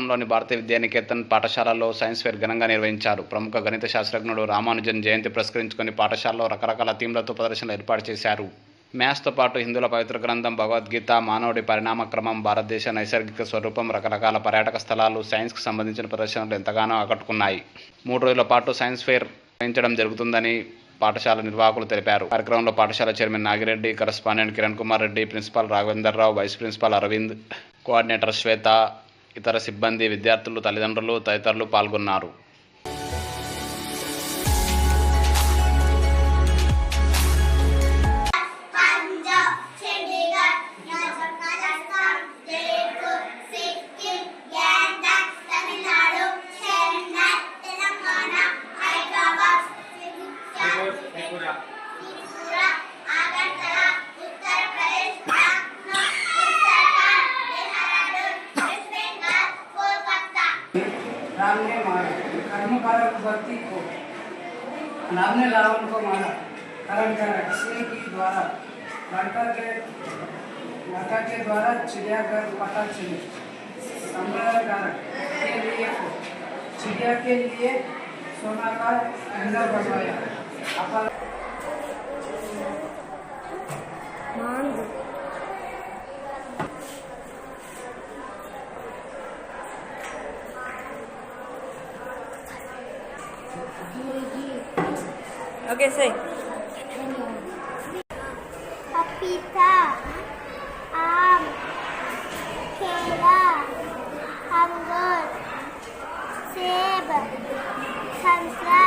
పట్టణంలోని భారతీయ విద్యానికేతన్ పాఠశాలలో science fair ఘనంగా నిర్వహించారు. ప్రముఖ గణిత శాస్త్రజ్ఞుడు రామానుజన్ జయంతి పురస్కరించుకొని పాఠశాలలో రకరకాల థీమ్లతో ప్రదర్శనలు ఏర్పాటు చేశారు. మ్యాథ్స్తో పాటు హిందువుల పవిత్ర గ్రంథం భగవద్గీత, మానవుడి పరిణామ క్రమం, భారతదేశ నైసర్గిక స్వరూపం, రకరకాల పర్యాటక స్థలాలు, సైన్స్కు సంబంధించిన ప్రదర్శనలు ఎంతగానో ఆకట్టుకున్నాయి. 3 రోజుల పాటు సైన్స్ ఫేర్ నిర్వహించడం జరుగుతుందని పాఠశాల నిర్వాహకులు తెలిపారు. కార్యక్రమంలో పాఠశాల chairman Nagireddy, correspondent Kiran Kumar Reddy, principal Raghavender Rao, vice principal Aravind, coordinator Swetha, ఇతర సిబ్బంది, విద్యార్థులు, తల్లిదండ్రులు తదితరులు పాల్గొన్నారు. राम ने मारा कर्म कारक भक्ति को, राम ने रावण को मारा कर्म कारक सिंह के द्वारा, लड़का के द्वारा चिड़ियाघर पता चले, संग्रह कारक के लिए चिड़िया के लिए सोना का अंडा बनवाया। Okay, say. पपीता, आम, केला, अंगूर, सेब, संतरा,